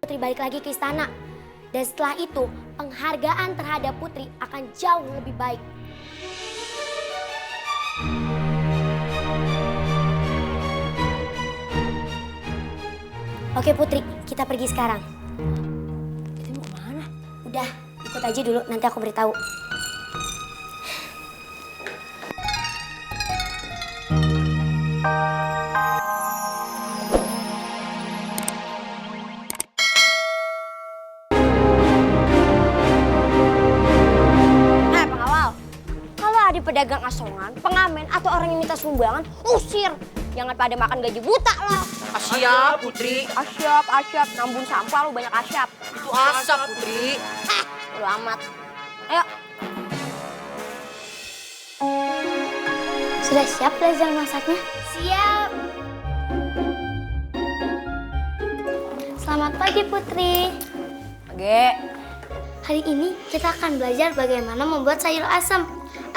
Putri balik lagi ke istana. Dan setelah itu, penghargaan terhadap Putri akan jauh lebih baik. Oke Putri, kita pergi sekarang. Kita mau kemana? Udah, ikut aja dulu, nanti aku beritahu. Pedagang asongan, pengamen, atau orang yang minta sumbangan, usir. Jangan pada makan gaji buta loh. Asyap, Putri. Asyap, nambun sampah lu banyak asyap. Itu asap, Putri. Lu amat. Ayo. Sudah siap belajar masaknya? Siap. Selamat pagi Putri. Pagi. Hari ini kita akan belajar bagaimana membuat sayur asam.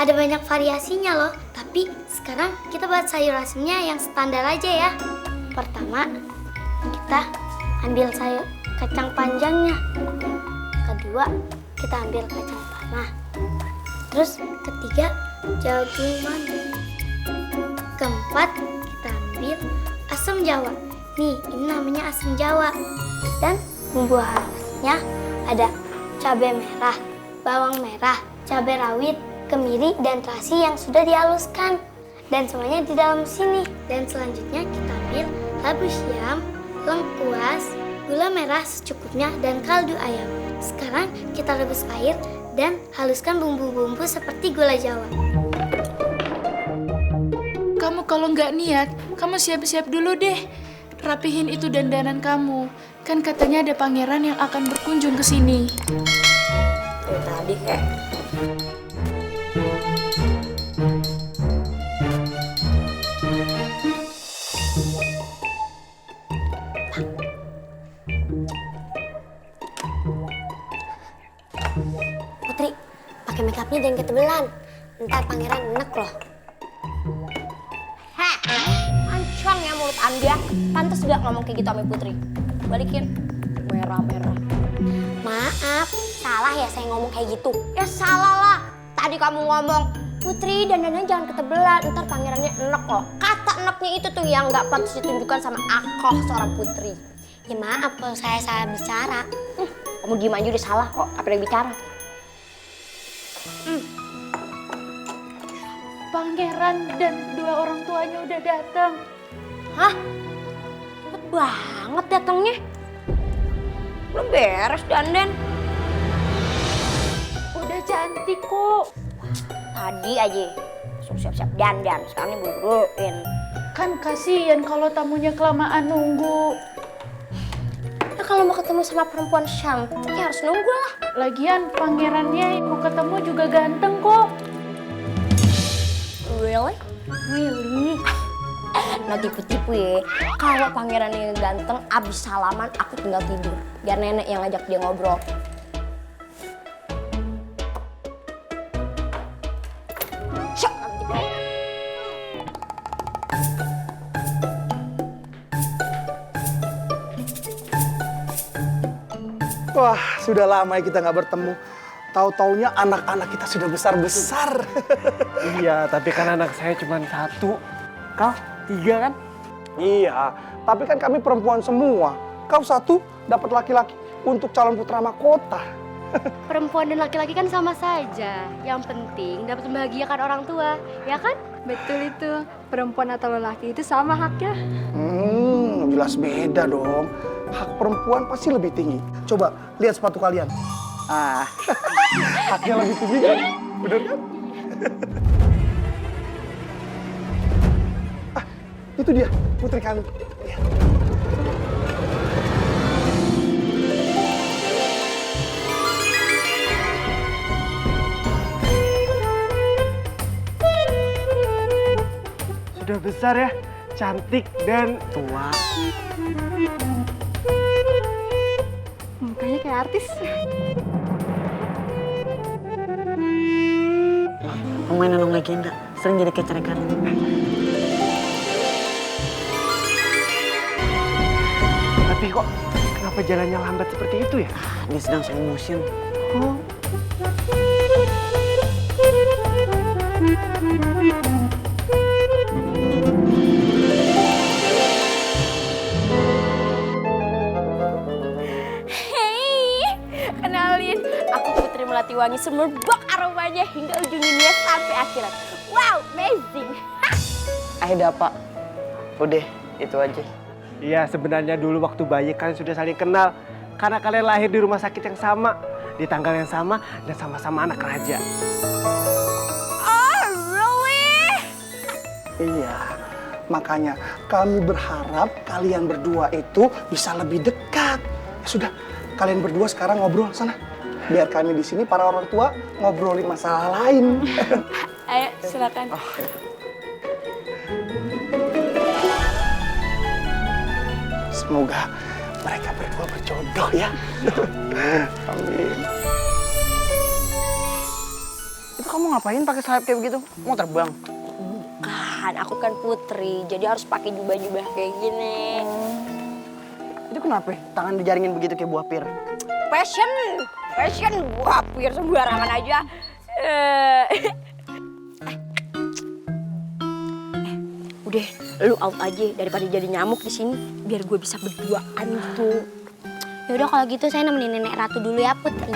Ada banyak variasinya loh, tapi sekarang kita buat sayur asamnya yang standar aja ya. Pertama, kita ambil sayur kacang panjangnya. Kedua, kita ambil kacang tanah. Terus ketiga, jagung manis. Keempat, kita ambil asam jawa. Nih, ini namanya asam jawa. Dan bumbu halusnya ada cabai merah, bawang merah, cabai rawit, kemiri, dan terasi yang sudah dihaluskan. Dan semuanya di dalam sini. Dan selanjutnya kita ambil labu siam, lengkuas, gula merah secukupnya, dan kaldu ayam. Sekarang kita rebus air dan haluskan bumbu-bumbu seperti gula jawa. Kamu kalau nggak niat, kamu siap-siap dulu deh. Rapihin itu dandanan kamu. Kan katanya ada pangeran yang akan berkunjung ke sini. Tadi kayak Putri, pakai makeupnya jangan ketebelan. Ntar pangeran enek loh. Heh, ancang ya mulut Anda. Pantes gak ngomong kayak gitu sama Putri. Balikin. Merah-merah. Maaf, salah ya saya ngomong kayak gitu. Ya salah lah. Tadi kamu ngomong, Putri dandannya jangan ketebelan. Ntar pangerannya enek loh. Kata eneknya itu tuh yang gak patut ditunjukkan sama aku seorang Putri. Ya maaf kalau saya salah bicara. Kamu diem aja udah salah kok. Apa yang bicara? Pangeran dan dua orang tuanya udah datang. Hah? Cepet banget datangnya. Belum beres dandan. Udah cantik kok. Tadi aja langsung siap-siap dandan. Sekarang ini buru-buruin. Kan kasihan kalau tamunya kelamaan nunggu. Nah, kalau mau ketemu sama perempuan cantik ya harus nunggu lah. Lagian pangerannya yang mau ketemu juga ganteng kok. Really? Really? Nah tipu-tipu ya, kalau pangeran yang ganteng abis salaman aku tinggal tidur. Biar nenek yang ngajak dia ngobrol. Syok, nanti tipu. Wah, sudah lama ya kita nggak bertemu. Tahu-taunya anak-anak kita sudah besar-besar. Iya, tapi kan anak saya cuma satu. Kau 3 kan? Iya, tapi kan kami perempuan semua. Kau satu dapat laki-laki untuk calon putra mahkota. Perempuan dan laki-laki kan sama saja. Yang penting dapat membahagiakan orang tua, ya kan? Betul itu. Perempuan atau lelaki itu sama haknya. Jelas beda dong. Hak perempuan pasti lebih tinggi. Coba lihat sepatu kalian. Ah, haknya lebih tinggi kan? Bener kan? Ah, itu dia putri kami. Lihat. Sudah besar ya, cantik dan tua. Mukanya kayak artis. Pemain Anong Legenda sering jadi kecerekan. Tapi kok kenapa jalannya lambat seperti itu ya? Dia sedang slow motion. Hei, kenalin, aku Putri Melatiwangi, semerbak aromanya hingga ujung dunia sampai akhirat. Wow, amazing. Aida Pak. Udah, itu aja. Iya, sebenarnya dulu waktu bayi kalian sudah saling kenal. Karena kalian lahir di rumah sakit yang sama, di tanggal yang sama, dan sama-sama anak raja. Oh, really? Iya, makanya kami berharap kalian berdua itu bisa lebih dekat. Ya sudah, kalian berdua sekarang ngobrol sana. Biar kami di sini para orang tua ngobrolin masalah lain. Ayo, silakan. Semoga mereka berdua berjodoh ya. Amin. Itu kamu ngapain pakai sayap kayak begitu? Mau terbang? Bukan, aku kan putri, jadi harus pakai jubah-jubah kayak gini. Itu kenapa? Tangan dijaringin begitu kayak buah pir. Passion, buah pir sembarangan aja. Udah, lu out aja daripada jadi nyamuk di sini, biar gue bisa berduaan gitu. Yaudah kalau gitu saya nemenin Nenek Ratu dulu ya Putri.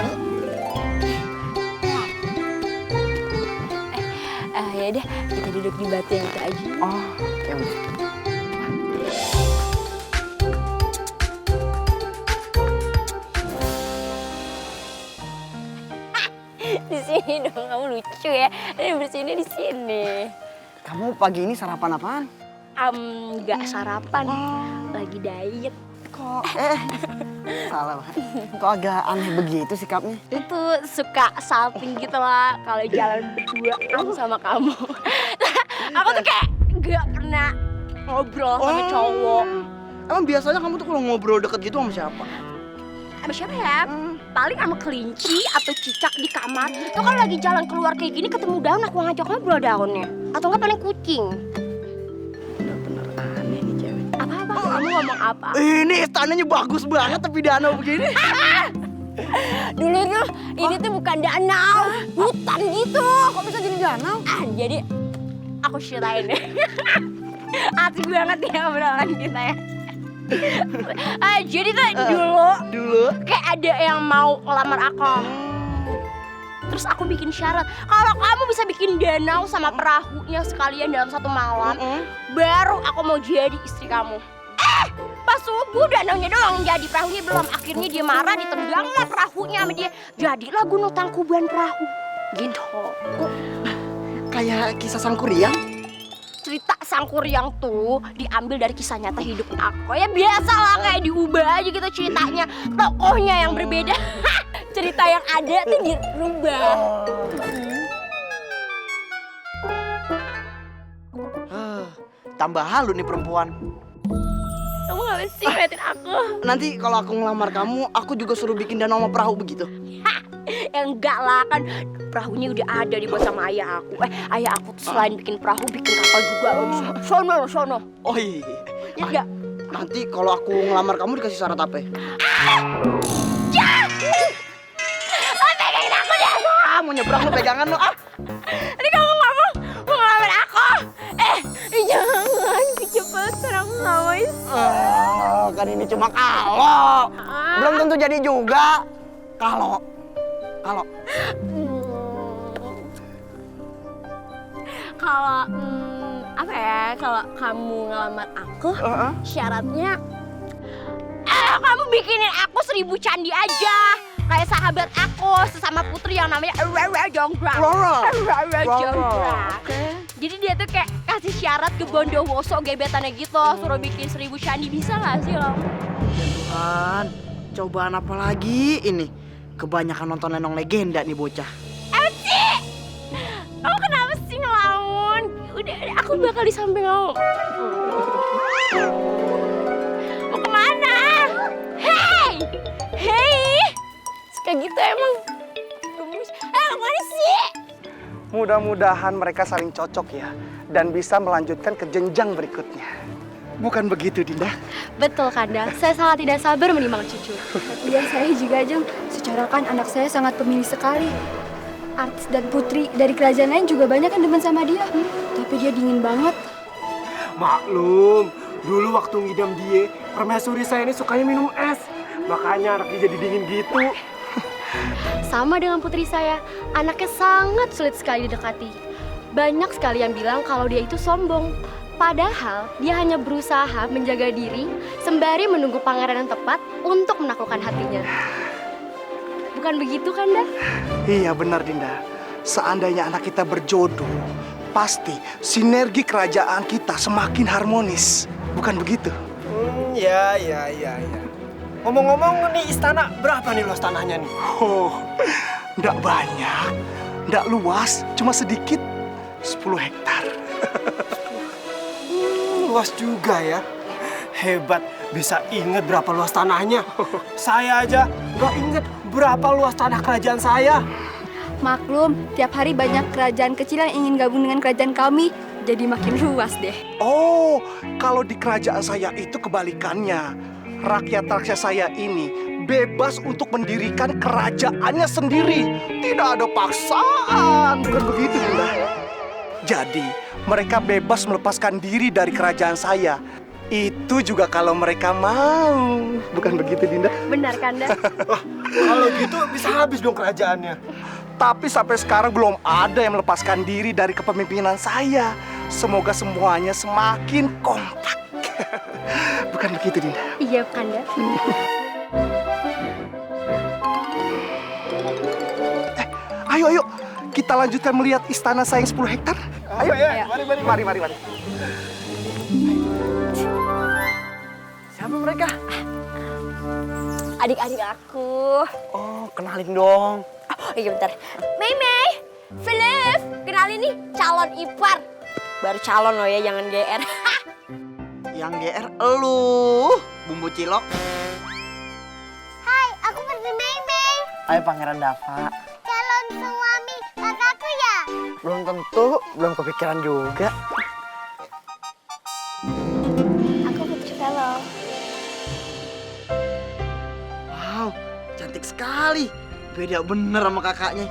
Ya udah, kita duduk di batu yang itu aja. Oh, ya udah. Di sini dong, kamu lucu ya. Ini bersihnya di sini. Kamu pagi ini sarapan apaan? Nggak sarapan, lagi diet. Kok salah banget. Kok agak aneh begitu sikapnya? Itu suka salting gitu lah kalau jalan berduaan sama kamu. Aku tuh kayak nggak pernah ngobrol sama cowok. Emang biasanya kamu tuh kalau ngobrol deket gitu sama siapa? Sama siapa ya? Paling sama kelinci atau cicak di kamar. Itu kan lagi jalan keluar kayak gini ketemu daun, aku ngajak ngobrol daunnya. Atau nggak paling kucing. Bener-bener aneh nih cewek. Apa-apa? Kamu ngomong apa? Ini istananya bagus banget tapi danau begini. Dulu tuh ini tuh bukan danau, hutan gitu. Kok bisa jadi danau? Jadi aku ceritain deh. Asik banget ya obrolan kita ya. Jadi tuh dulu kayak ada yang mau ngelamar aku. Terus aku bikin syarat, kalau kamu bisa bikin danau sama perahunya sekalian dalam satu malam, baru aku mau jadi istri kamu. Pas subuh danaunya doang jadi, perahunya belum. Akhirnya dia marah, ditendanglah perahunya sama dia. Jadilah Gunung Tangkuban Perahu. Gitu. Kayak kisah Sang Kuryang. Cerita Sang Kuryang tuh diambil dari kisah nyata hidup aku. Ya biasalah kayak diubah aja gitu ceritanya. Tokohnya yang berbeda. Cerita yang ada tuh dirubah. Tambah halu nih perempuan. Kamu gak sih ngeliatin aku? Nanti kalau aku ngelamar kamu, aku juga suruh bikin danau sama perahu begitu. Ya enggak lah, kan perahunya udah ada dibuat sama ayah aku. Ayah aku tuh selain bikin perahu, bikin kapal juga. Sono. Oh iya. Ya enggak? Nanti kalau aku ngelamar kamu dikasih syarat apa? Lo pegangin aku deh! Mau nyebrang lo pegangan lo. Ini kamu ngomong mau ngelamar aku? Jangan, kecepatan aku gak bisa. Kan ini cuma kalau. Belum tentu jadi juga. Kalau. Kalau apa ya? Kalau kamu ngelamar aku, syaratnya kamu bikinin aku 1000 candi aja. Kayak sahabat aku sesama putri yang namanya Rara Jonggrang. Rara Jonggrang. Jadi dia tuh kayak kasih syarat ke Bondowoso gebetannya gitu, suruh bikin 1000 candi. Bisa gak sih lo? Tuhan, cobaan apa lagi ini? Kebanyakan nonton Lenong Legenda nih bocah. Eci! Kamu kenapa sih ngelamun? Udah, aku bakal di samping kamu. Mau kemana? Hey! Suka gitu emang. Kemana sih? Mudah-mudahan mereka saling cocok ya dan bisa melanjutkan ke jenjang berikutnya. Bukan begitu, Dinda? Betul, Kanda. Saya sangat tidak sabar menimang cucu. Iya, saya juga, Jeng. Secara kan anak saya sangat pemilih sekali. Artis dan putri dari kerajaan lain juga banyak yang demen sama dia. Tapi dia dingin banget. Maklum, dulu waktu ngidam dia, permaisuri saya ini sukanya minum es. Makanya anaknya jadi dingin gitu. Sama dengan putri saya, anaknya sangat sulit sekali didekati. Banyak sekali yang bilang kalau dia itu sombong. Padahal dia hanya berusaha menjaga diri sembari menunggu pangeran yang tepat untuk menaklukkan hatinya. Bukan begitu, Kanda? Iya benar, Dinda. Seandainya anak kita berjodoh, pasti sinergi kerajaan kita semakin harmonis. Bukan begitu? Ya. Ngomong-ngomong nih istana, berapa nih luas tanahnya nih? Oh, nggak banyak, nggak luas, cuma sedikit, 10 hektar. Luas juga ya. Hebat, bisa inget berapa luas tanahnya. Saya aja nggak inget berapa luas tanah kerajaan saya. Maklum, tiap hari banyak kerajaan kecil yang ingin gabung dengan kerajaan kami. Jadi makin luas deh. Oh, kalau di kerajaan saya itu kebalikannya. Rakyat-rakyat saya ini bebas untuk mendirikan kerajaannya sendiri. Tidak ada paksaan. Bukan begitu, Dinda? Jadi, mereka bebas melepaskan diri dari kerajaan saya. Itu juga kalau mereka mau. Bukan begitu, Dinda? Benar, Kanda? Kalau gitu bisa habis dong kerajaannya. Tapi sampai sekarang belum ada yang melepaskan diri dari kepemimpinan saya. Semoga semuanya semakin kompak. Bukan begitu, Dinda? Iya, Kanda. Ayo, kita lanjutkan melihat istana saya yang 10 hektar. Ayo. Mari. Siapa mereka? Adik-adik aku. Oh, kenalin dong. Oh iya bentar. Mei, Philip, kenalin nih calon ipar. Baru calon loh ya, jangan GR. Yang GR elu, bumbu cilok. Hai, aku Putri Mei. Ayo Pangeran Dava. Calon suami kakakku ya? Belum tentu, belum kepikiran juga. Aku Putri Velo. Wow, cantik sekali. Beda bener sama kakaknya.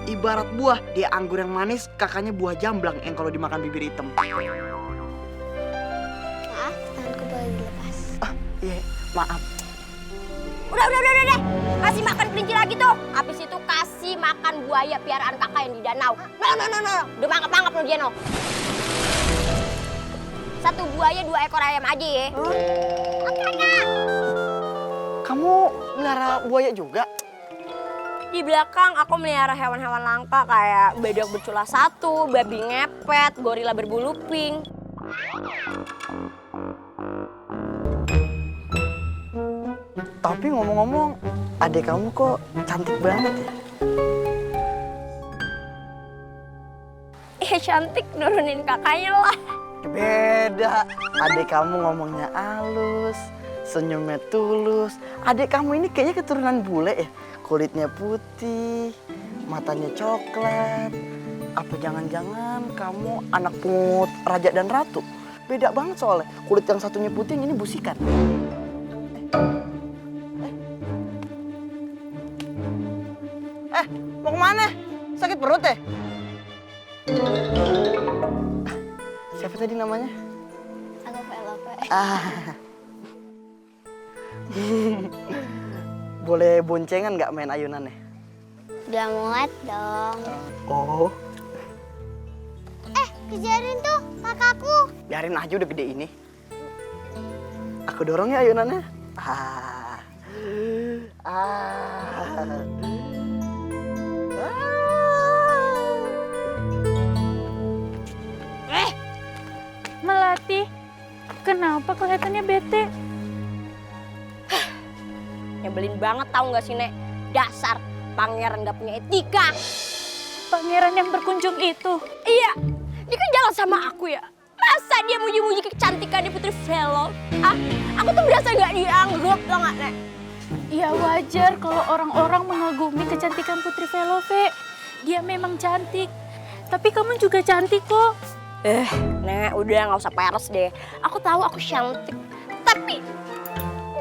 Ibarat buah, dia anggur yang manis, kakaknya buah jamblang yang kalau dimakan bibir hitam. Maaf, tanganku boleh dilepas. Iya, maaf. Udah deh. Kasih makan kelinci lagi tuh. Habis itu kasih makan buaya piaraan kakak yang di danau. No. Udah mangap lo dia no. Satu buaya 2 ekor ayam aja ya. Kamu melihara buaya juga? Di belakang aku melihara hewan-hewan langka kayak badak bercula 1, babi ngepet, gorila berbulu pink. Tapi ngomong-ngomong, adik kamu kok cantik banget ya? Cantik nurunin kakaknya lah. Beda, adik kamu ngomongnya halus, senyumnya tulus. Adik kamu ini kayaknya keturunan bule ya? Kulitnya putih, matanya coklat. Apa jangan-jangan kamu anak pungut raja dan ratu? Beda banget soalnya, kulit yang satunya putih, yang ini busikan. Mau kemana? Sakit perut ya? Siapa tadi namanya? Alope. Boleh boncengan nggak main ayunannya? Udah muat dong. Oh, Kejarin tuh kakakku. biarin aja udah gede ini. Aku dorong ya ayunannya. Melati, kenapa kelihatannya bete? Nyebelin banget tahu nggak sih Nek? Dasar pangeran nggak punya etika. Pangeran yang berkunjung itu. Iya, dia kan jalan sama aku ya. Masa dia muji-muji kecantikannya Putri Velo? Aku tuh berasa nggak dianggap tau nggak Nek? Ya wajar kalau orang-orang mengagumi kecantikan Putri Velove. Dia memang cantik. Tapi kamu juga cantik kok. Nek, udah nggak usah peres deh. Aku tahu aku cantik, tapi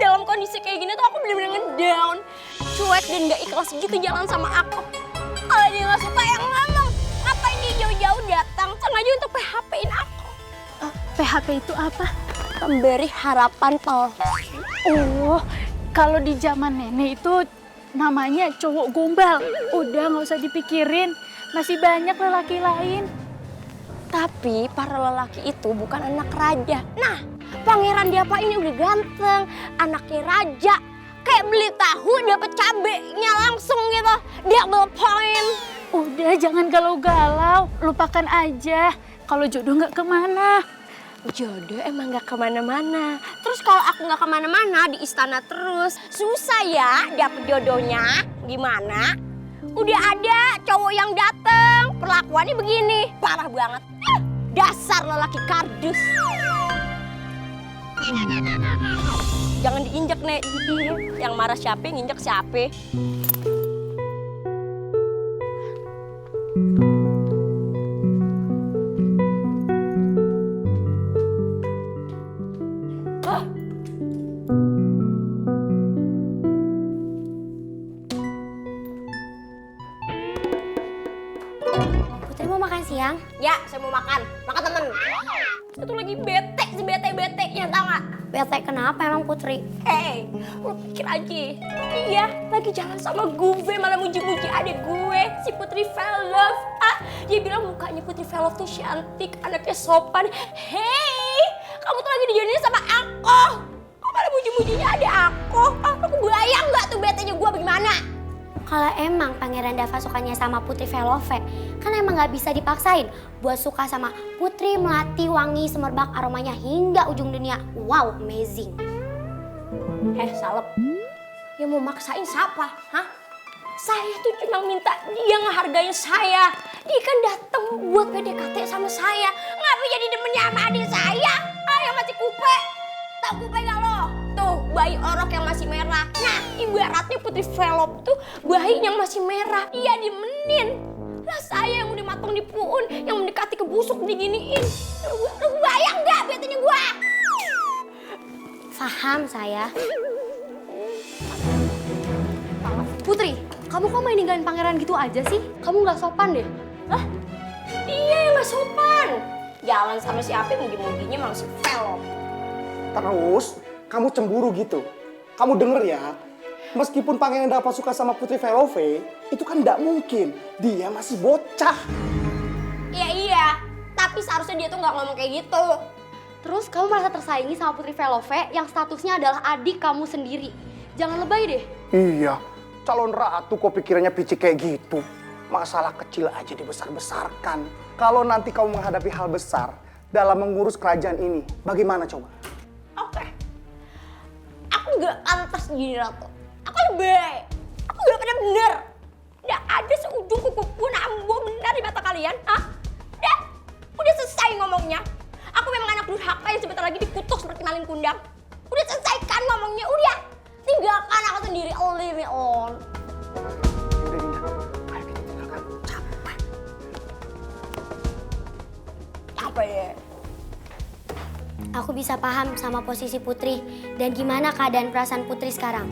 dalam kondisi kayak gini tuh aku bener-bener ngedown, cuek dan nggak ikhlas gitu jalan sama aku. Kalau dia nggak suka yang ngomong, ngapain dia jauh-jauh datang sengaja untuk PHP-in aku? PHP itu apa? Pemberi harapan palsu. Oh, kalau di zaman nenek itu namanya cowok gombal. Udah nggak usah dipikirin, masih banyak lelaki lain. Tapi para lelaki itu bukan anak raja. Nah, Pangeran Dapa ini udah ganteng, anaknya raja. Kayak beli tahu dapet cabenya langsung gitu. Double point. Udah jangan galau-galau, lupakan aja. Kalau jodoh nggak kemana. Jodoh emang gak kemana-mana. Terus kalau aku gak kemana-mana di istana terus, susah ya dapet jodohnya. Gimana? Udah ada cowok yang dateng, perlakuannya begini. Parah banget. Dasar lelaki kardus. Jangan diinjek, Nek. Yang marah siapa, nginjek siapa. Putri mau makan siang? Ya, saya mau makan. Makan temen. Itu lagi bete, sebete-betenya, tau gak? Bete kenapa emang Putri? Lu pikir aja. Iya, lagi jalan sama gue, malah muji-muji adik gue, si Putri Velov. Dia bilang mukanya Putri Velov tuh cantik, anaknya sopan. Hei, kamu tuh lagi dijodohin sama aku. Kok malah muji-mujinya adik aku? Lu kebayang gak tuh betenya gue bagaimana? Kalau emang Pangeran Dava sukanya sama Putri Velove, kan emang nggak bisa dipaksain buat suka sama Putri Melati wangi semerbak aromanya hingga ujung dunia. Wow, amazing. Salep. Yang mau maksain siapa? Hah? Saya tuh cuma minta dia ngehargain saya. Dia kan datang buat PDKT sama saya. Ngapa jadi demennya sama adik saya? Yang masih kupe. Tahu kupe gak lo? Tuh, bayi orok yang masih merah. Nah, ibaratnya Putri Velop tuh bayi yang masih merah. Dia dimenin. Lah saya yang udah matang di puun, yang mendekati ke busuk diginiin. Lu bayang gak betenya gua? Paham saya. Putri, kamu kok main ninggalin pangeran gitu aja sih? Kamu nggak sopan deh. Hah? Iya yang gak sopan. Jalan sama siapa mugi-muginya malah si Velop. Terus, kamu cemburu gitu. Kamu denger ya, meskipun Pangeran Dapa suka sama Putri Velove, itu kan tidak mungkin. Dia masih bocah. Iya, tapi seharusnya dia tuh gak ngomong kayak gitu. Terus kamu merasa tersaingi sama Putri Velove yang statusnya adalah adik kamu sendiri. Jangan lebay deh. Iya, calon ratu kok pikirannya picik kayak gitu. Masalah kecil aja dibesar-besarkan. Kalau nanti kamu menghadapi hal besar dalam mengurus kerajaan ini, bagaimana coba? Oke. Aku gak pantas jadi ratu. Aku lebay. Aku gak pernah bener. Gak ada seujung kuku pun ambo benar di mata kalian. Udah selesai ngomongnya. Aku memang anak durhaka yang sebentar lagi dikutuk seperti maling kundang. Udah selesaikan ngomongnya, udah. Tinggalkan aku sendiri, leave me alone. Udah Dinda, ayo kita tinggalkan. Capek ya? Aku bisa paham sama posisi Putri dan gimana keadaan perasaan Putri sekarang.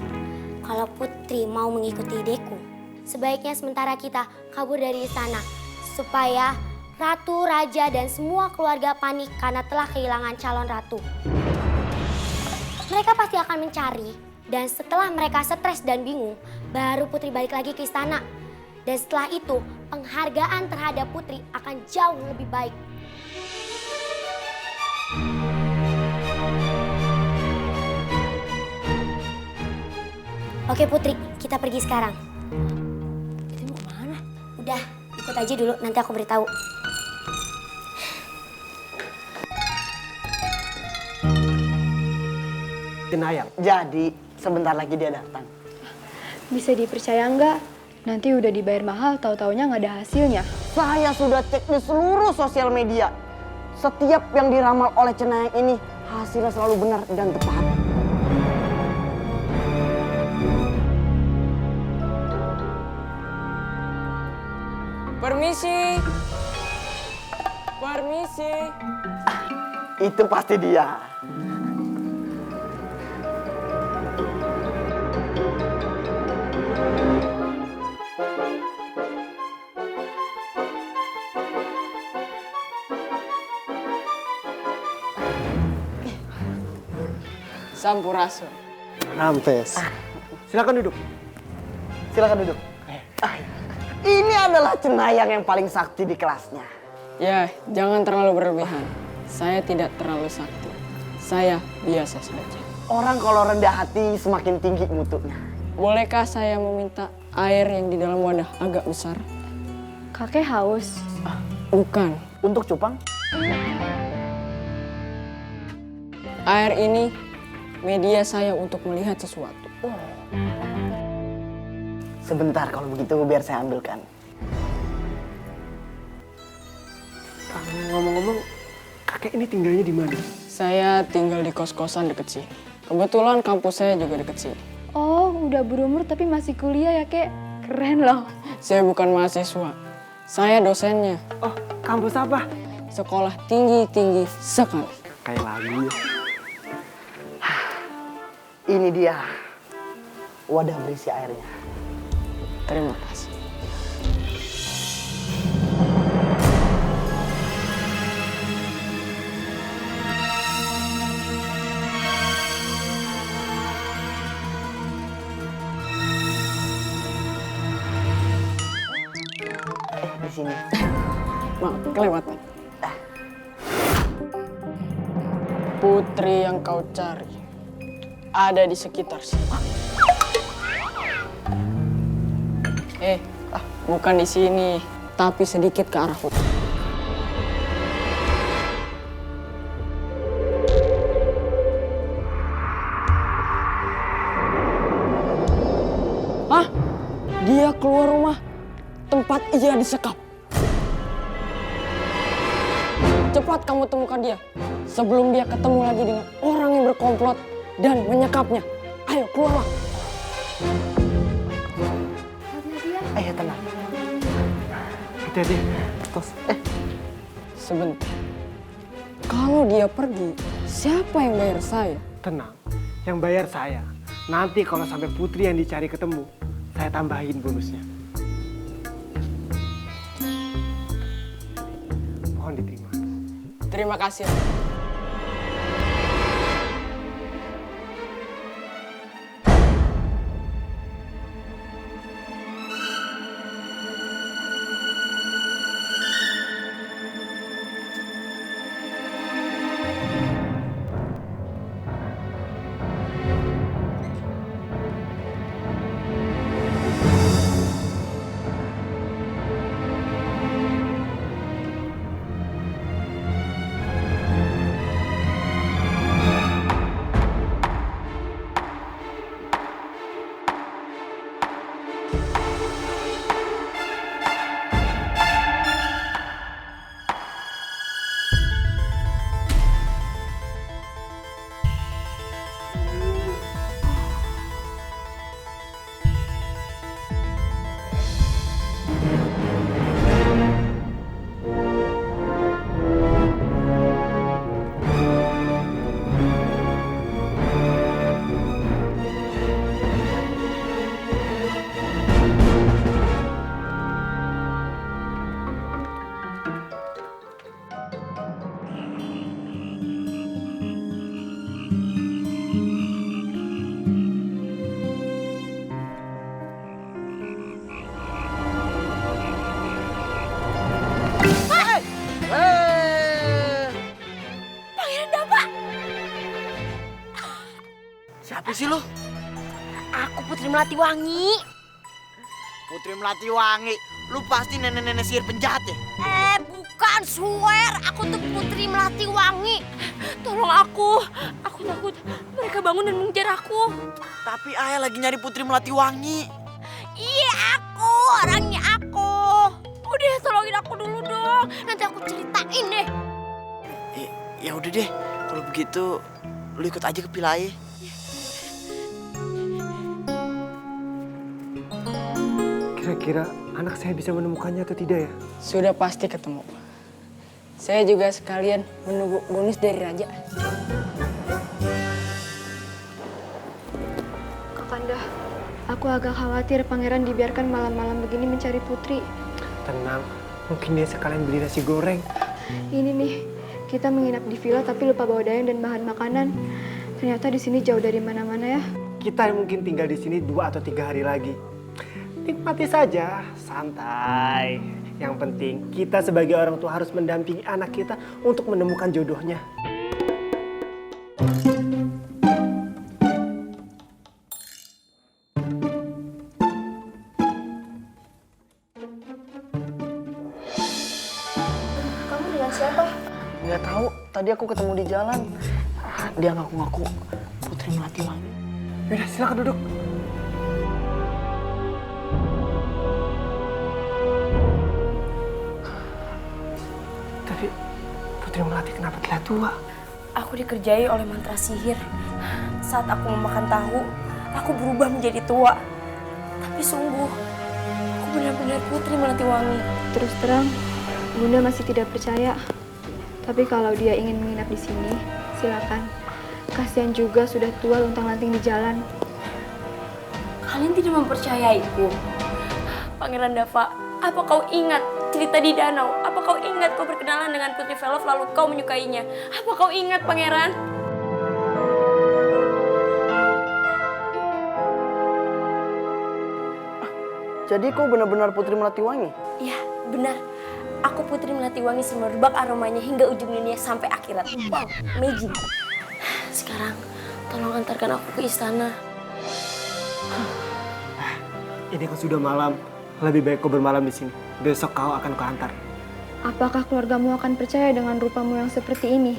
Kalau Putri mau mengikuti ideku, sebaiknya sementara kita kabur dari istana supaya ratu, raja, dan semua keluarga panik karena telah kehilangan calon ratu. Mereka pasti akan mencari dan setelah mereka stres dan bingung, baru Putri balik lagi ke istana. Dan setelah itu, penghargaan terhadap Putri akan jauh lebih baik. Oke Putri, kita pergi sekarang. Kita mau kemana? Udah, ikut aja dulu, nanti aku beritahu. Cenayang. Jadi, sebentar lagi dia datang. Bisa dipercaya nggak? Nanti udah dibayar mahal, tahu-taunya nggak ada hasilnya. Saya sudah cek di seluruh sosial media. Setiap yang diramal oleh Cenayang ini, hasilnya selalu benar dan tepat. Permisi. Permisi. Itu pasti dia. Sampurasun. Rampes. Silakan duduk. Silakan duduk. Ini adalah cenayang yang paling sakti di kelasnya. Ya, jangan terlalu berlebihan. Saya tidak terlalu sakti. Saya biasa saja. Orang kalau rendah hati semakin tinggi mutunya. Bolehkah saya meminta air yang di dalam wadah agak besar? Kakek haus. Bukan. Untuk cupang? Air ini media saya untuk melihat sesuatu. Sebentar kalau begitu biar saya ambilkan. Ngomong-ngomong, kakek ini tinggalnya di mana? Saya tinggal di kos-kosan deket sini. Kebetulan kampus saya juga deket sini. Oh, udah berumur tapi masih kuliah ya, Kek. Keren loh. Saya bukan mahasiswa. Saya dosennya. Oh, kampus apa? Sekolah tinggi-tinggi sekali. Kayak lagu ya. Ini dia wadah berisi airnya. Terima kasih. Di sini. Maaf, kelewatan. Putri yang kau cari ada di sekitar sini. Bukan di sini, tapi sedikit ke arah hutan. Hah? Dia keluar rumah tempat ia disekap. Cepat kamu temukan dia sebelum dia ketemu lagi dengan orang yang berkomplot dan menyekapnya. Ayo keluarlah. Ayo tenang. Hati-hati. Tos. Sebentar. Kalau dia pergi, siapa yang bayar saya? Tenang. Yang bayar saya. Nanti kalau sampai Putri yang dicari ketemu, saya tambahin bonusnya. Mohon diterima. Terima kasih. Siapa sih lo? Aku Putri Melatiwangi. Putri Melatiwangi. Lu pasti nenek-nenek sihir penjahat ya? Bukan, swear. Aku tuh Putri Melatiwangi. Tolong aku. Aku takut mereka bangun dan mengejar aku. Tapi ayah lagi nyari Putri Melatiwangi. Iya, aku. Orangnya aku. Udah, tolongin aku dulu dong. Nanti aku ceritain deh. Ya udah deh. Kalau begitu lu ikut aja ke Pilai. Kira-kira anak saya bisa menemukannya atau tidak ya? Sudah pasti ketemu. Saya juga sekalian menunggu bonus dari Raja. Kakanda, aku agak khawatir pangeran dibiarkan malam-malam begini mencari putri. Tenang, mungkin dia sekalian beli nasi goreng. Ini nih, kita menginap di villa tapi lupa bawa dayang dan bahan makanan. Ternyata di sini jauh dari mana-mana ya. Kita mungkin tinggal di sini 2 atau 3 hari lagi. Nikmati saja, santai. Yang penting kita sebagai orang tua harus mendampingi anak kita untuk menemukan jodohnya. Kamu dengan siapa? Nggak tahu, tadi aku ketemu di jalan. Dia ngaku-ngaku Putri Melati Wangi. Yaudah, silakan duduk. Tapi Putri Melati kenapa terlihat tua? Aku dikerjai oleh mantra sihir. Saat aku memakan tahu, aku berubah menjadi tua. Tapi sungguh, aku benar-benar Putri Melati Wangi. Terus terang, Bunda masih tidak percaya. Tapi kalau dia ingin menginap di sini, silakan. Kasihan juga sudah tua luntang-lanting di jalan. Kalian tidak mempercayaiku. Pangeran Dava, apa kau ingat cerita di danau? Apa kau ingat kau berkenalan dengan Putri Velov lalu kau menyukainya? Apa kau ingat, Pangeran? Jadi kau benar-benar Putri Melati Wangi? Ya, benar. Aku Putri Melati Wangi semerbak aromanya hingga ujung dunia sampai akhirat. Wow, amazing. Sekarang, tolong antarkan aku ke istana. Ini kan sudah malam. Lebih baik kau bermalam di sini. Besok kau akan kuantar. Apakah keluargamu akan percaya dengan rupamu yang seperti ini?